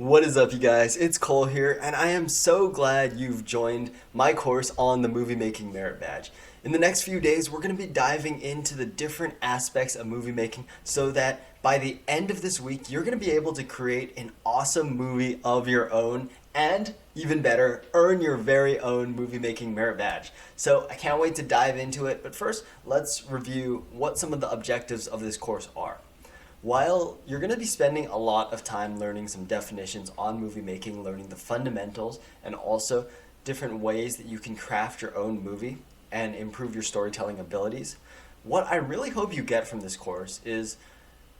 What is up, you guys? It's Cole here, and I am so glad you've joined my course on the Movie Making Merit Badge. In the next few days, we're going to be diving into the different aspects of movie making so that by the end of this week, you're going to be able to create an awesome movie of your own and, even better, earn your very own Movie Making Merit Badge. So I can't wait to dive into it, but first, let's review what some of the objectives of this course are. While you're going to be spending a lot of time learning some definitions on movie making, learning the fundamentals, and also different ways that you can craft your own movie and improve your storytelling abilities, what I really hope you get from this course is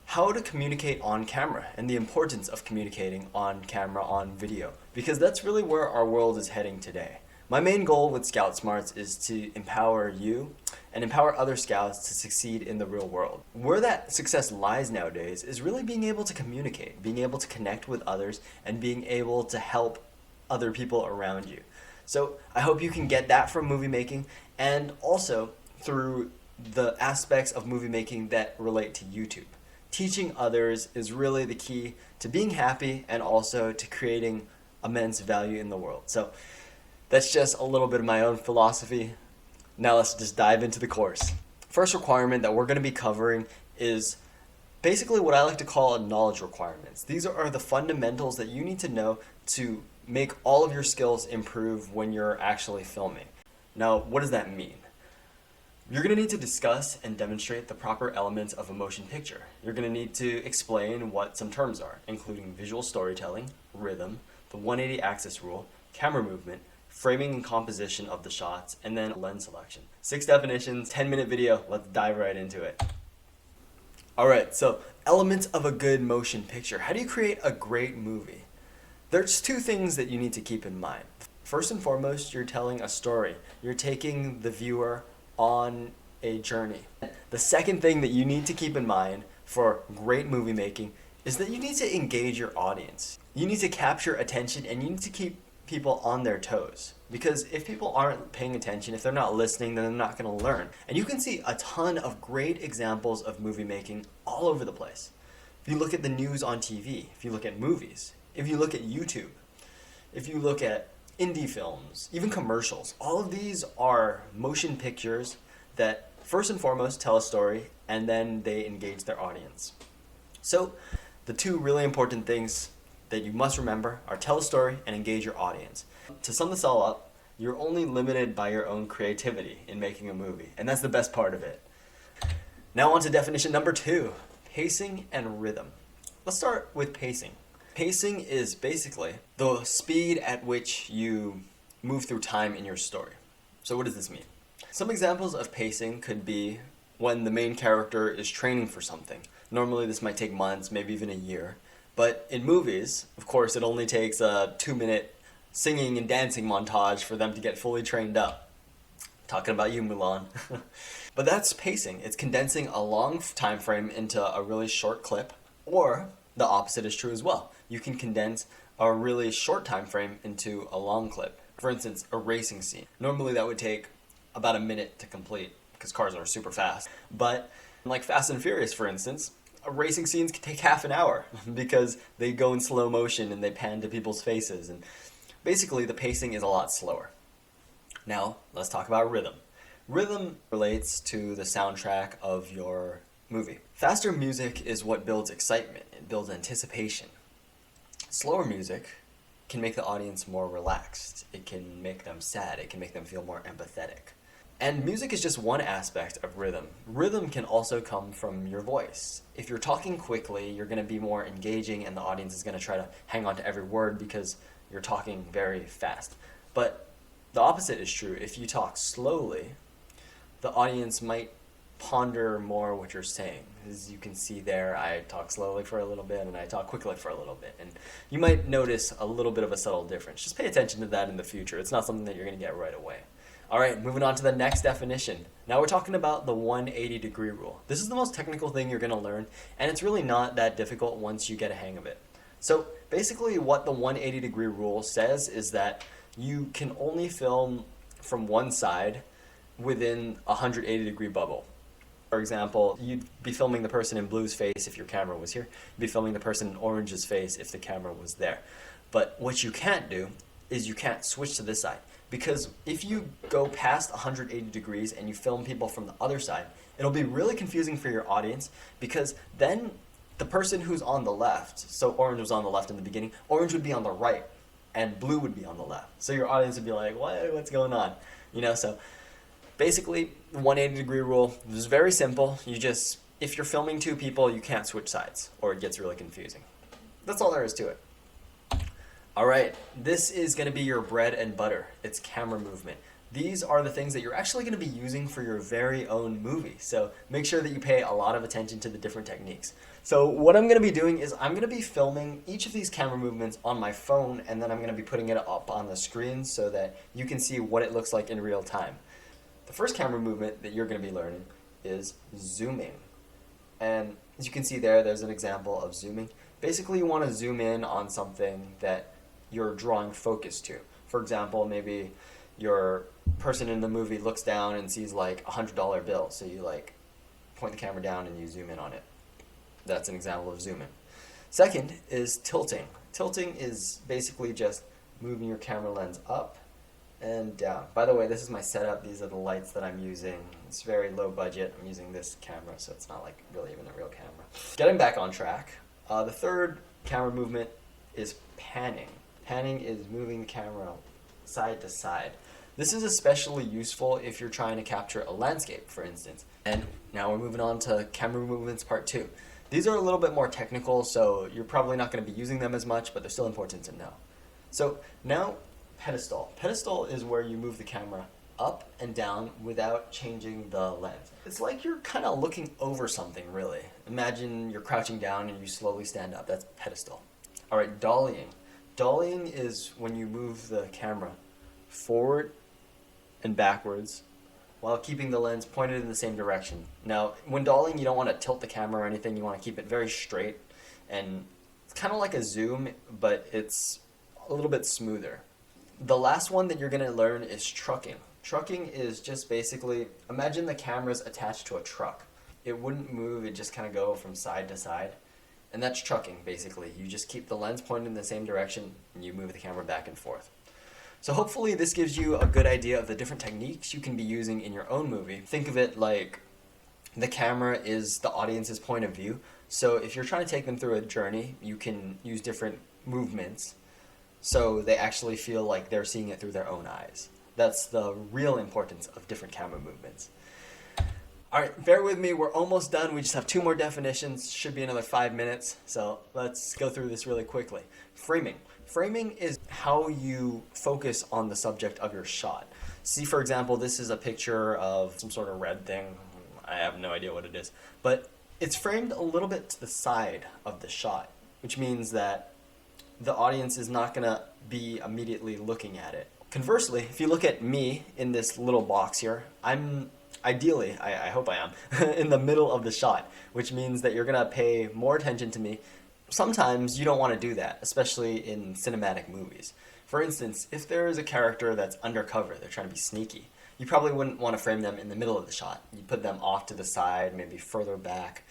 how to communicate on camera and the importance of communicating on camera, on video, because that's really where our world is heading today. My main goal with Scout Smarts is to empower you and empower other scouts to succeed in the real world. Where that success lies nowadays is really being able to communicate, being able to connect with others, and being able to help other people around you. So I hope you can get that from movie making, and also through the aspects of movie making that relate to YouTube. Teaching others is really the key to being happy and also to creating immense value in the world. So that's just a little bit of my own philosophy. Now let's just dive into the course. First requirement that we're going to be covering is basically what I like to call knowledge requirements. These are the fundamentals that you need to know to make all of your skills improve when you're actually filming. Now, what does that mean? You're going to need to discuss and demonstrate the proper elements of a motion picture. You're going to need to explain what some terms are, including visual storytelling, rhythm, the 180 axis rule, camera movement, framing and composition of the shots, and then lens selection. 6 definitions, 10-minute video. Let's dive right into it. Alright, so elements of a good motion picture. How do you create a great movie? There's 2 things that you need to keep in mind. First and foremost, you're telling a story. You're taking the viewer on a journey. The second thing that you need to keep in mind for great movie making is that you need to engage your audience. You need to capture attention, and you need to keep people on their toes, because if people aren't paying attention, if they're not listening, then they're not going to learn. And you can see a ton of great examples of movie making all over the place. If you look at the news on TV, if you look at movies, if you look at YouTube, if you look at indie films, even commercials, all of these are motion pictures that first and foremost tell a story, and then they engage their audience. So the 2 really important things that you must remember are tell a story and engage your audience. To sum this all up, you're only limited by your own creativity in making a movie, and that's the best part of it. Now on to definition number 2, pacing and rhythm. Let's start with pacing. Pacing is basically the speed at which you move through time in your story. So what does this mean? Some examples of pacing could be when the main character is training for something. Normally this might take months, maybe even a year. But in movies, of course, it only takes a 2-minute singing and dancing montage for them to get fully trained up. Talking about you, Mulan. But that's pacing. It's condensing a long time frame into a really short clip, or the opposite is true as well. You can condense a really short time frame into a long clip. For instance, a racing scene. Normally that would take about a minute to complete because cars are super fast. But like Fast and Furious, for instance, racing scenes can take half an hour because they go in slow motion and they pan to people's faces, and basically the pacing is a lot slower. Now let's talk about rhythm. Rhythm relates to the soundtrack of your movie. Faster music is what builds excitement, it builds anticipation. Slower music can make the audience more relaxed, it can make them sad, it can make them feel more empathetic. And music is just one aspect of rhythm. Rhythm can also come from your voice. If you're talking quickly, you're going to be more engaging, and the audience is going to try to hang on to every word because you're talking very fast. But the opposite is true. If you talk slowly, the audience might ponder more what you're saying. As you can see there, I talk slowly for a little bit and I talk quickly for a little bit. And you might notice a little bit of a subtle difference. Just pay attention to that in the future. It's not something that you're going to get right away. Alright, moving on to the next definition. Now we're talking about the 180-degree rule. This is the most technical thing you're going to learn, and it's really not that difficult once you get a hang of it. So basically what the 180-degree rule says is that you can only film from one side within a 180-degree bubble. For example, you'd be filming the person in blue's face if your camera was here. You'd be filming the person in orange's face if the camera was there. But what you can't do is you can't switch to this side. Because if you go past 180 degrees and you film people from the other side, it'll be really confusing for your audience, because then the person who's on the left, so orange was on the left in the beginning, orange would be on the right and blue would be on the left. So your audience would be like, what's going on? So basically, the 180-degree rule is very simple. If you're filming two people, you can't switch sides, or it gets really confusing. That's all there is to it. All right, this is going to be your bread and butter. It's camera movement. These are the things that you're actually going to be using for your very own movie. So make sure that you pay a lot of attention to the different techniques. So what I'm going to be doing is I'm going to be filming each of these camera movements on my phone, and then I'm going to be putting it up on the screen so that you can see what it looks like in real time. The first camera movement that you're going to be learning is zooming. And as you can see there's an example of zooming. Basically, you want to zoom in on something that you're drawing focus to. For example, maybe your person in the movie looks down and sees like a $100 bill. So you point the camera down and you zoom in on it. That's an example of zooming. Second is tilting. Tilting is basically just moving your camera lens up and down. By the way, this is my setup. These are the lights that I'm using. It's very low budget. I'm using this camera, so it's not really even a real camera. Getting back on track, the third camera movement is panning. Panning is moving the camera side to side. This is especially useful if you're trying to capture a landscape, for instance. And now we're moving on to camera movements part 2. These are a little bit more technical, so you're probably not going to be using them as much, but they're still important to know. So now, pedestal. Pedestal is where you move the camera up and down without changing the lens. It's like you're kind of looking over something, really. Imagine you're crouching down and you slowly stand up. That's pedestal. All right, dollying. Dollying is when you move the camera forward and backwards while keeping the lens pointed in the same direction. Now, when dollying, you don't want to tilt the camera or anything. You want to keep it very straight, and it's kind of like a zoom, but it's a little bit smoother. The last one that you're going to learn is trucking. Trucking is just basically, imagine the camera's attached to a truck. It wouldn't move, it just kind of go from side to side. And that's trucking, basically. You just keep the lens pointed in the same direction, and you move the camera back and forth. So hopefully this gives you a good idea of the different techniques you can be using in your own movie. Think of it like the camera is the audience's point of view. So if you're trying to take them through a journey, you can use different movements so they actually feel like they're seeing it through their own eyes. That's the real importance of different camera movements. All right, bear with me. We're almost done. We just have 2 more definitions. Should be another 5 minutes. So let's go through this really quickly. Framing. Framing is how you focus on the subject of your shot. See, for example, this is a picture of some sort of red thing. I have no idea what it is. But it's framed a little bit to the side of the shot, which means that the audience is not going to be immediately looking at it. Conversely, if you look at me in this little box here, I'm ideally, I hope I am, in the middle of the shot, which means that you're going to pay more attention to me. Sometimes you don't want to do that, especially in cinematic movies. For instance, if there is a character that's undercover, they're trying to be sneaky, you probably wouldn't want to frame them in the middle of the shot. You'd put them off to the side, maybe further back,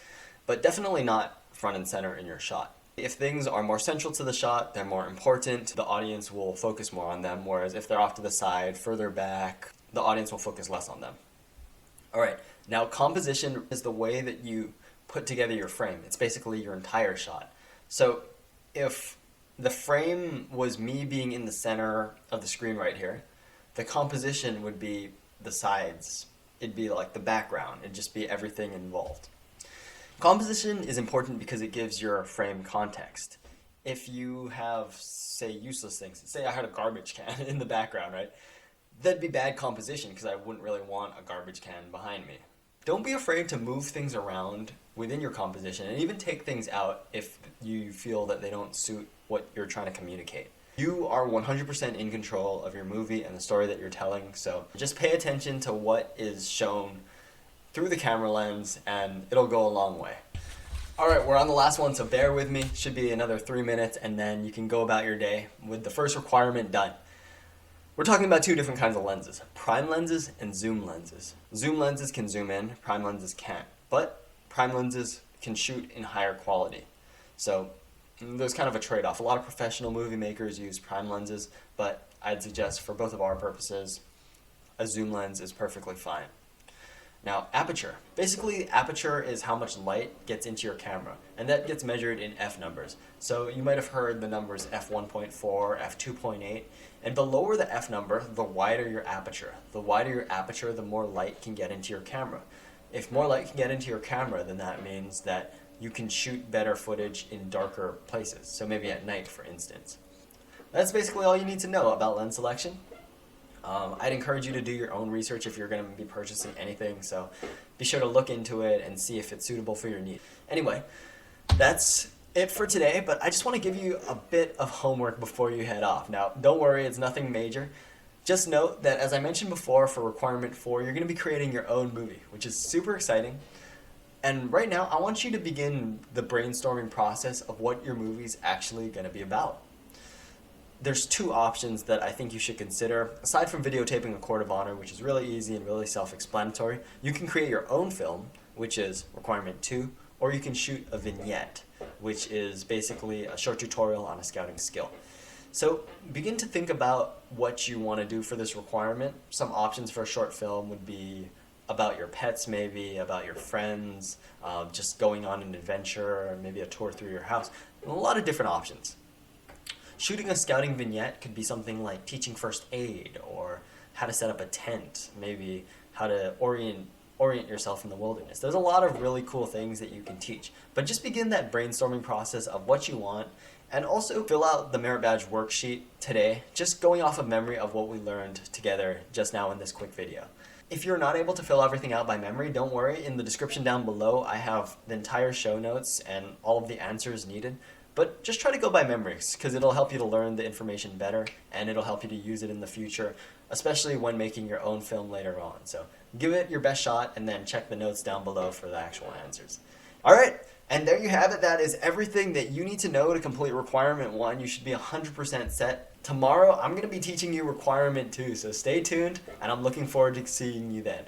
but definitely not front and center in your shot. If things are more central to the shot, they're more important, the audience will focus more on them, whereas if they're off to the side, further back, the audience will focus less on them. All right, now composition is the way that you put together your frame. It's basically your entire shot. So if the frame was me being in the center of the screen right here, the composition would be the sides. It'd be like the background. It'd just be everything involved. Composition is important because it gives your frame context. If you have, say, useless things, say I had a garbage can in the background, right? That'd be bad composition because I wouldn't really want a garbage can behind me. Don't be afraid to move things around within your composition and even take things out if you feel that they don't suit what you're trying to communicate. You are 100% in control of your movie and the story that you're telling, so just pay attention to what is shown through the camera lens and it'll go a long way. Alright, we're on the last one, so bear with me. Should be another 3 minutes and then you can go about your day with the first requirement done. We're talking about two different kinds of lenses, prime lenses and zoom lenses. Zoom lenses can zoom in, prime lenses can't, but prime lenses can shoot in higher quality. So there's kind of a trade-off. A lot of professional movie makers use prime lenses, but I'd suggest for both of our purposes, a zoom lens is perfectly fine. Now, aperture. Basically, aperture is how much light gets into your camera, and that gets measured in f numbers. So you might have heard the numbers f1.4, f2.8, and the lower the f number, the wider your aperture. The wider your aperture, the more light can get into your camera. If more light can get into your camera, then that means that you can shoot better footage in darker places, so maybe at night, for instance. That's basically all you need to know about lens selection. I'd encourage you to do your own research if you're going to be purchasing anything, so be sure to look into it and see if it's suitable for your needs. Anyway, that's it for today, but I just want to give you a bit of homework before you head off. Now, don't worry, it's nothing major. Just note that, as I mentioned before, for requirement 4, you're going to be creating your own movie, which is super exciting. And right now, I want you to begin the brainstorming process of what your movie's actually going to be about. There's two options that I think you should consider. Aside from videotaping a court of honor, which is really easy and really self-explanatory, you can create your own film, which is requirement 2, or you can shoot a vignette, which is basically a short tutorial on a scouting skill. So begin to think about what you want to do for this requirement. Some options for a short film would be about your pets, maybe about your friends, just going on an adventure, or maybe a tour through your house. A lot of different options. Shooting a scouting vignette could be something like teaching first aid, or how to set up a tent, maybe how to orient yourself in the wilderness. There's a lot of really cool things that you can teach, but just begin that brainstorming process of what you want, and also fill out the merit badge worksheet today, just going off of memory of what we learned together just now in this quick video. If you're not able to fill everything out by memory, don't worry. In the description down below, I have the entire show notes and all of the answers needed. But just try to go by memories, because it'll help you to learn the information better, and it'll help you to use it in the future, especially when making your own film later on. So give it your best shot, and then check the notes down below for the actual answers. All right, and there you have it. That is everything that you need to know to complete requirement 1. You should be 100% set. Tomorrow, I'm going to be teaching you requirement 2, so stay tuned, and I'm looking forward to seeing you then.